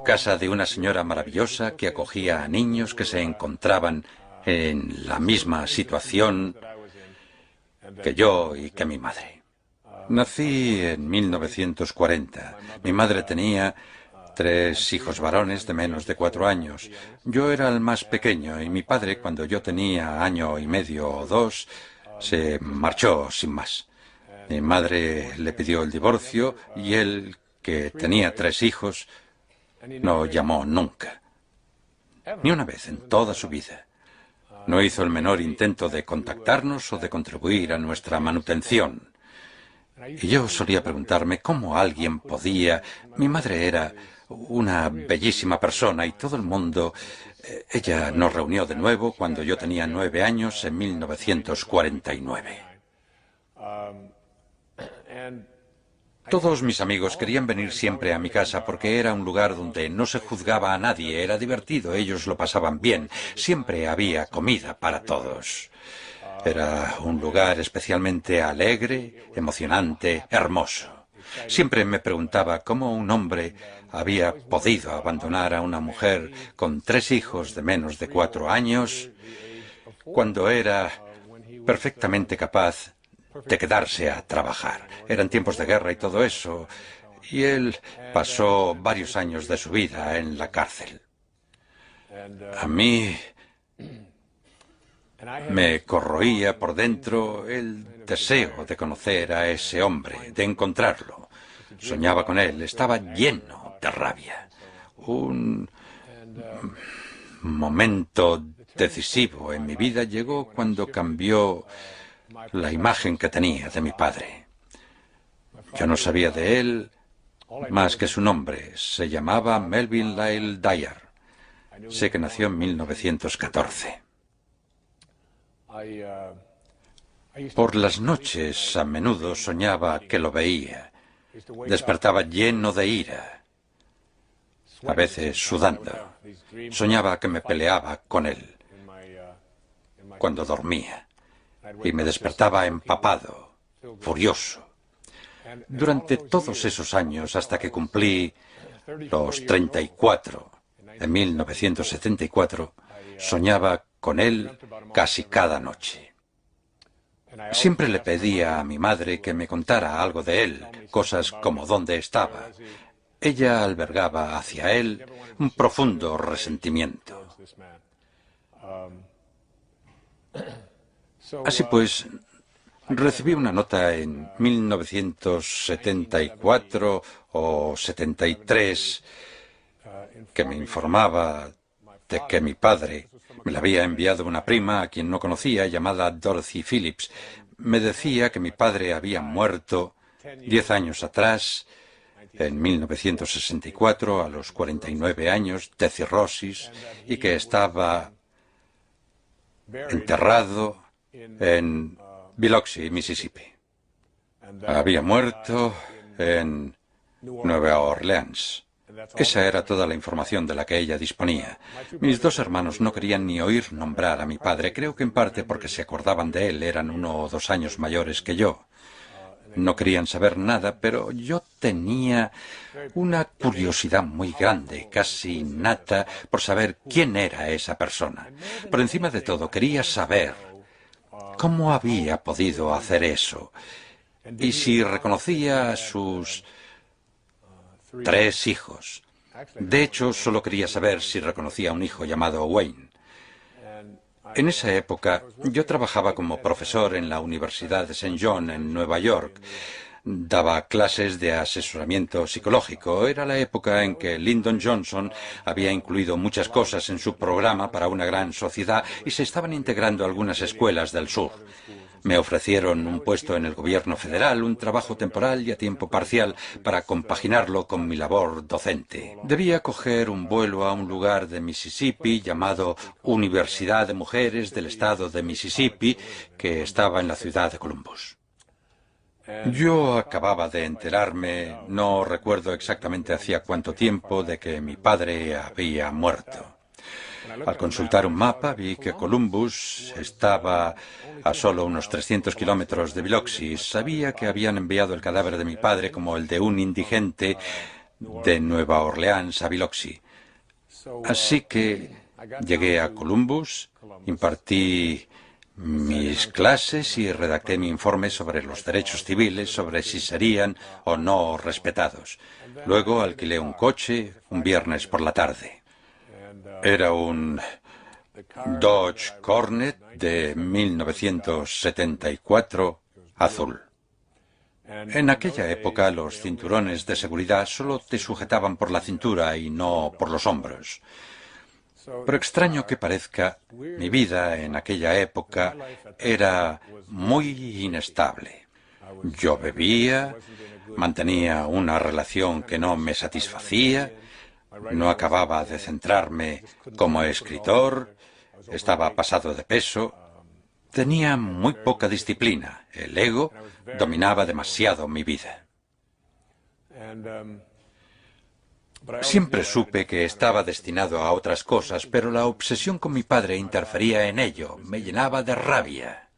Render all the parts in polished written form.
casa de una señora maravillosa que acogía a niños que se encontraban en la misma situación que yo y que mi madre. Nací en 1940. Mi madre tenía 3 hijos varones de menos de 4 años. Yo era el más pequeño y mi padre, cuando yo tenía año y medio o 2, se marchó sin más. Mi madre le pidió el divorcio y él, que tenía 3 hijos, no llamó nunca. Ni una vez en toda su vida. No hizo el menor intento de contactarnos o de contribuir a nuestra manutención. Y yo solía preguntarme cómo alguien podía... Mi madre era una bellísima persona y todo el mundo... Ella nos reunió de nuevo cuando yo tenía 9 años en 1949. Todos mis amigos querían venir siempre a mi casa porque era un lugar donde no se juzgaba a nadie, era divertido, ellos lo pasaban bien, siempre había comida para todos. Era un lugar especialmente alegre, emocionante, hermoso. Siempre me preguntaba cómo un hombre había podido abandonar a una mujer con 3 hijos de menos de 4 años cuando era perfectamente capaz de quedarse a trabajar. Eran tiempos de guerra y todo eso, y él pasó varios años de su vida en la cárcel. A mí me corroía por dentro el deseo de conocer a ese hombre, de encontrarlo. Soñaba con él, estaba lleno de rabia. Un momento decisivo en mi vida llegó cuando cambió la imagen que tenía de mi padre. Yo no sabía de él más que su nombre. Se llamaba Melvin Lyle Dyer. Sé que nació en 1914. Por las noches a menudo soñaba que lo veía. Despertaba lleno de ira, a veces sudando. Soñaba que me peleaba con él cuando dormía y me despertaba empapado, furioso. Durante todos esos años, hasta que cumplí los 34, en 1974, soñaba con él casi cada noche. Siempre le pedía a mi madre que me contara algo de él, cosas como dónde estaba. Ella albergaba hacia él un profundo resentimiento. Así pues, recibí una nota en 1974 o 73 que me informaba de que mi padre me la había enviado una prima a quien no conocía, llamada Dorothy Phillips. Me decía que mi padre había muerto 10 años atrás, en 1964, a los 49 años, de cirrosis, y que estaba enterrado en Biloxi, Mississippi. Había muerto en Nueva Orleans. Esa era toda la información de la que ella disponía. Mis 2 hermanos no querían ni oír nombrar a mi padre, creo que en parte porque se acordaban de él, eran 1 o 2 años mayores que yo. No querían saber nada, pero yo tenía una curiosidad muy grande, casi innata, por saber quién era esa persona. Por encima de todo, quería saber cómo había podido hacer eso y si reconocía a sus 3 hijos. De hecho, solo quería saber si reconocía a un hijo llamado Wayne. En esa época, yo trabajaba como profesor en la Universidad de St. John, en Nueva York. Daba clases de asesoramiento psicológico. Era la época en que Lyndon Johnson había incluido muchas cosas en su programa para una gran sociedad y se estaban integrando algunas escuelas del sur. Me ofrecieron un puesto en el gobierno federal, un trabajo temporal y a tiempo parcial para compaginarlo con mi labor docente. Debía coger un vuelo a un lugar de Mississippi llamado Universidad de Mujeres del Estado de Mississippi, que estaba en la ciudad de Columbus. Yo acababa de enterarme, no recuerdo exactamente hacía cuánto tiempo, de que mi padre había muerto. Al consultar un mapa vi que Columbus estaba a solo unos 300 kilómetros de Biloxi. Sabía que habían enviado el cadáver de mi padre como el de un indigente de Nueva Orleans a Biloxi. Así que llegué a Columbus, impartí mis clases y redacté mi informe sobre los derechos civiles, sobre si serían o no respetados. Luego alquilé un coche un viernes por la tarde. Era un Dodge Cornet de 1974 azul. En aquella época los cinturones de seguridad solo te sujetaban por la cintura y no por los hombros. Por extraño que parezca, mi vida en aquella época era muy inestable. Yo bebía, mantenía una relación que no me satisfacía, no acababa de centrarme como escritor, estaba pasado de peso, tenía muy poca disciplina, el ego dominaba demasiado mi vida. Siempre supe que estaba destinado a otras cosas, pero la obsesión con mi padre interfería en ello, me llenaba de rabia.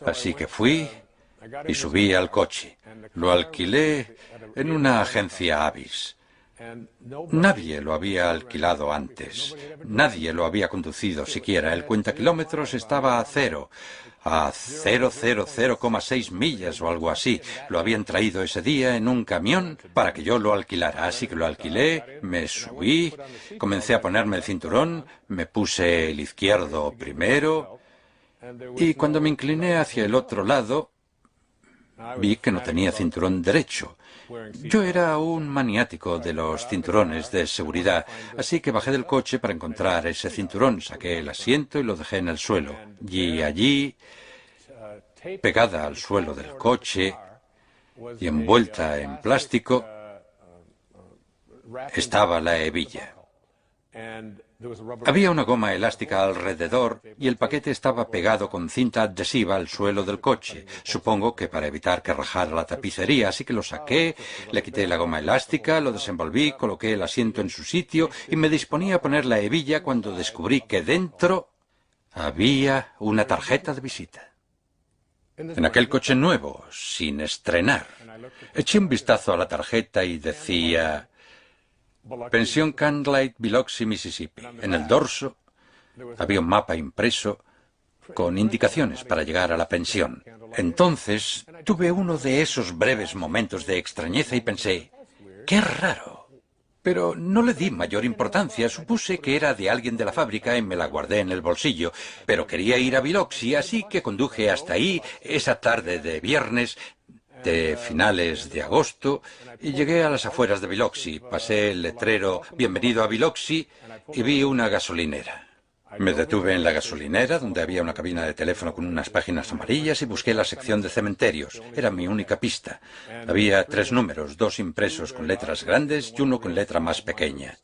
Así que fui y subí al coche. Lo alquilé en una agencia Avis. Nadie lo había alquilado antes. Nadie lo había conducido siquiera. El cuentakilómetros estaba a cero. A 0,006 millas o algo así. Lo habían traído ese día en un camión para que yo lo alquilara. Así que lo alquilé, me subí, comencé a ponerme el cinturón, me puse el izquierdo primero y cuando me incliné hacia el otro lado vi que no tenía cinturón derecho. Yo era un maniático de los cinturones de seguridad, así que bajé del coche para encontrar ese cinturón, saqué el asiento y lo dejé en el suelo. Y allí, pegada al suelo del coche y envuelta en plástico, estaba la hebilla. Había una goma elástica alrededor y el paquete estaba pegado con cinta adhesiva al suelo del coche. Supongo que para evitar que rajara la tapicería, así que lo saqué, le quité la goma elástica, lo desenvolví, coloqué el asiento en su sitio y me disponía a poner la hebilla cuando descubrí que dentro había una tarjeta de visita. En aquel coche nuevo, sin estrenar, eché un vistazo a la tarjeta y decía: Pensión Canlight, Biloxi, Mississippi. En el dorso había un mapa impreso con indicaciones para llegar a la pensión. Entonces tuve uno de esos breves momentos de extrañeza y pensé: ¡qué raro! Pero no le di mayor importancia, supuse que era de alguien de la fábrica y me la guardé en el bolsillo. Pero quería ir a Biloxi, así que conduje hasta ahí esa tarde de viernes de finales de agosto y llegué a las afueras de Biloxi. Pasé el letrero "Bienvenido a Biloxi" y vi una gasolinera. Me detuve en la gasolinera, donde había una cabina de teléfono con unas páginas amarillas, y busqué la sección de cementerios. Era mi única pista. Había 3 números, 2 impresos con letras grandes y uno con letra más pequeña.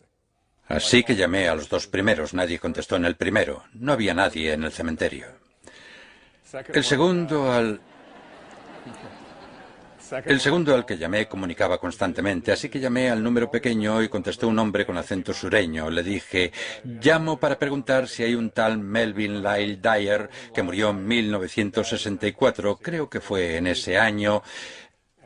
Así que llamé a los 2 primeros. Nadie contestó en el primero. No había nadie en el cementerio. El segundo al que llamé comunicaba constantemente, así que llamé al número pequeño y contestó un hombre con acento sureño. Le dije: llamo para preguntar si hay un tal Melvin Lyle Dyer que murió en 1964, creo que fue en ese año,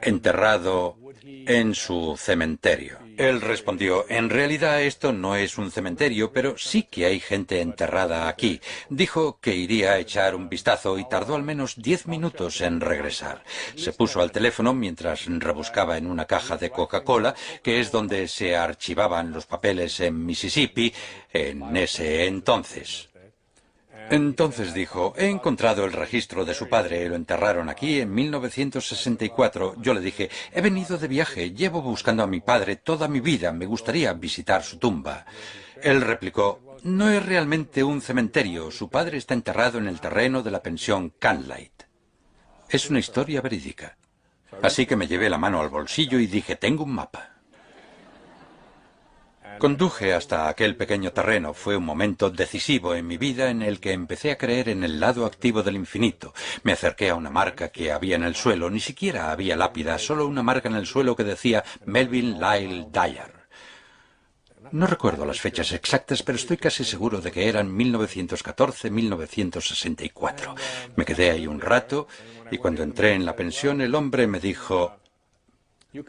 enterrado en su cementerio. Él respondió: en realidad esto no es un cementerio, pero sí que hay gente enterrada aquí. Dijo que iría a echar un vistazo y tardó al menos 10 minutos en regresar. Se puso al teléfono mientras rebuscaba en una caja de Coca-Cola, que es donde se archivaban los papeles en Mississippi en ese entonces. Entonces dijo: he encontrado el registro de su padre, lo enterraron aquí en 1964. Yo le dije: he venido de viaje, llevo buscando a mi padre toda mi vida, me gustaría visitar su tumba. Él replicó: no es realmente un cementerio, su padre está enterrado en el terreno de la pensión Canlight. Es una historia verídica. Así que me llevé la mano al bolsillo y dije: tengo un mapa. Conduje hasta aquel pequeño terreno. Fue un momento decisivo en mi vida en el que empecé a creer en el lado activo del infinito. Me acerqué a una marca que había en el suelo. Ni siquiera había lápida, solo una marca en el suelo que decía Melvin Lyle Dyer. No recuerdo las fechas exactas, pero estoy casi seguro de que eran 1914-1964. Me quedé ahí un rato y cuando entré en la pensión el hombre me dijo: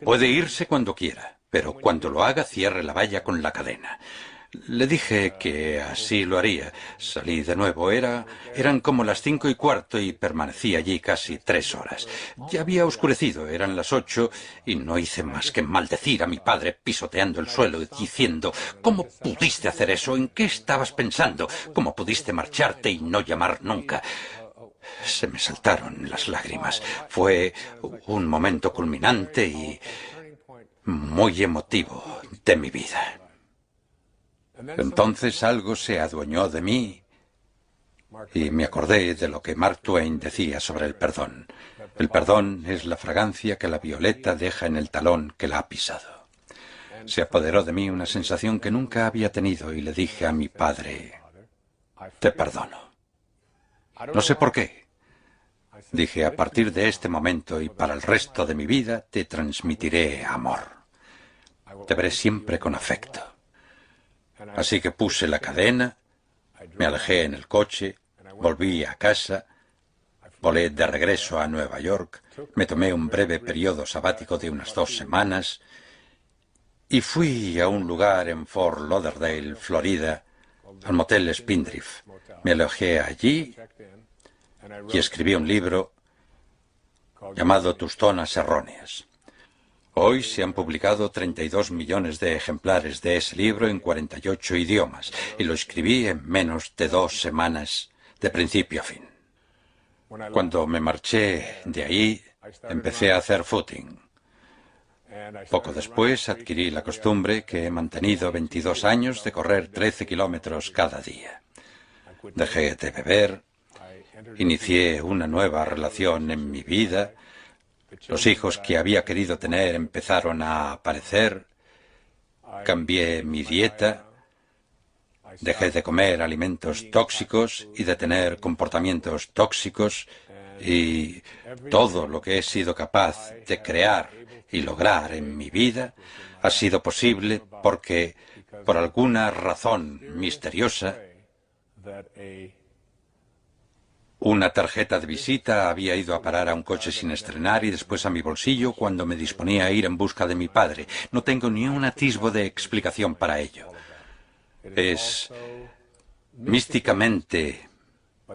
puede irse cuando quiera. pero cuando lo haga, cierre la valla con la cadena. Le dije que así lo haría. Salí de nuevo. Eran como las 5:15 y permanecí allí casi 3 horas. Ya había oscurecido, eran las 8 y no hice más que maldecir a mi padre pisoteando el suelo, diciendo: ¿cómo pudiste hacer eso? ¿En qué estabas pensando? ¿Cómo pudiste marcharte y no llamar nunca? Se me saltaron las lágrimas. Fue un momento culminante y muy emotivo de mi vida. Entonces algo se adueñó de mí y me acordé de lo que Mark Twain decía sobre el perdón. El perdón es la fragancia que la violeta deja en el talón que la ha pisado. Se apoderó de mí una sensación que nunca había tenido y le dije a mi padre: te perdono. No sé por qué. Dije: a partir de este momento y para el resto de mi vida te transmitiré amor. Te veré siempre con afecto. Así que puse la cadena, me alejé en el coche, volví a casa, volé de regreso a Nueva York, me tomé un breve periodo sabático de unas 2 semanas y fui a un lugar en Fort Lauderdale, Florida, al motel Spindrift. Me alojé allí y escribí un libro llamado Tus zonas erróneas. Hoy se han publicado 32 millones de ejemplares de ese libro en 48 idiomas y lo escribí en menos de 2 semanas, de principio a fin. Cuando me marché de ahí, empecé a hacer footing. Poco después adquirí la costumbre que he mantenido 22 años de correr 13 kilómetros cada día. Dejé de beber, inicié una nueva relación en mi vida. Los hijos que había querido tener empezaron a aparecer. Cambié mi dieta. Dejé de comer alimentos tóxicos y de tener comportamientos tóxicos. Y todo lo que he sido capaz de crear y lograr en mi vida ha sido posible porque, por alguna razón misteriosa, una tarjeta de visita había ido a parar a un coche sin estrenar y después a mi bolsillo cuando me disponía a ir en busca de mi padre. No tengo ni un atisbo de explicación para ello. Es místicamente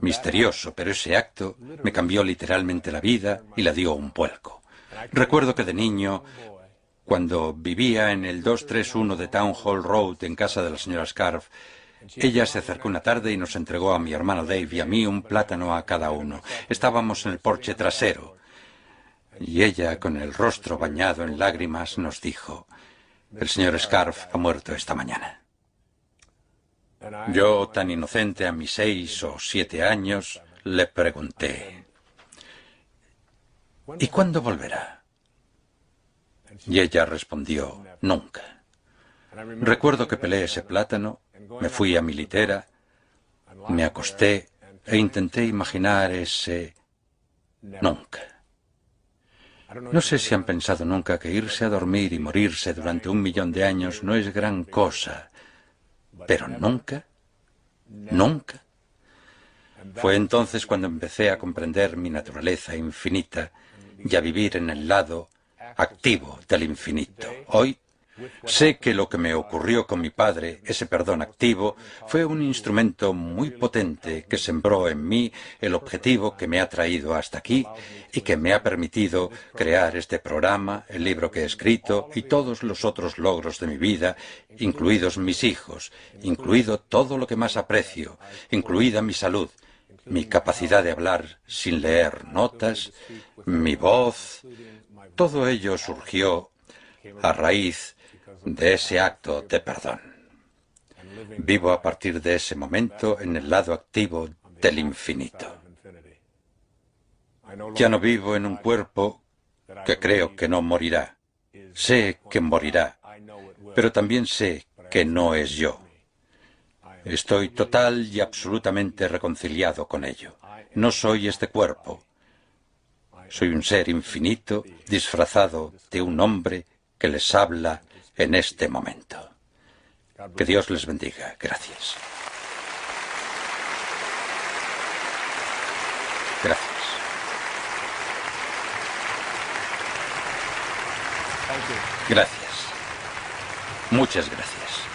misterioso, pero ese acto me cambió literalmente la vida y la dio un vuelco. Recuerdo que de niño, cuando vivía en el 231 de Town Hall Road en casa de la señora Scarf, ella se acercó una tarde y nos entregó a mi hermano Dave y a mí un plátano a cada uno. Estábamos en el porche trasero y ella, con el rostro bañado en lágrimas, nos dijo: el señor Scarf ha muerto esta mañana. Yo, tan inocente a mis 6 o 7 años, le pregunté: ¿y cuándo volverá? Y ella respondió: nunca. Recuerdo que pelé ese plátano, me fui a mi litera, me acosté e intenté imaginar ese nunca. No sé si han pensado nunca que irse a dormir y morirse durante 1.000.000 de años no es gran cosa, pero nunca, nunca. Fue entonces cuando empecé a comprender mi naturaleza infinita y a vivir en el lado activo del infinito. Hoy sé que lo que me ocurrió con mi padre, ese perdón activo, fue un instrumento muy potente que sembró en mí el objetivo que me ha traído hasta aquí y que me ha permitido crear este programa, el libro que he escrito y todos los otros logros de mi vida, incluidos mis hijos, incluido todo lo que más aprecio, incluida mi salud, mi capacidad de hablar sin leer notas, mi voz. Todo ello surgió a raíz de ese acto de perdón. Vivo a partir de ese momento en el lado activo del infinito. Ya no vivo en un cuerpo que creo que no morirá. Sé que morirá, pero también sé que no es yo. Estoy total y absolutamente reconciliado con ello. No soy este cuerpo. Soy un ser infinito disfrazado de un hombre que les habla en este momento. Que Dios les bendiga. Gracias. Gracias. Gracias. Muchas gracias.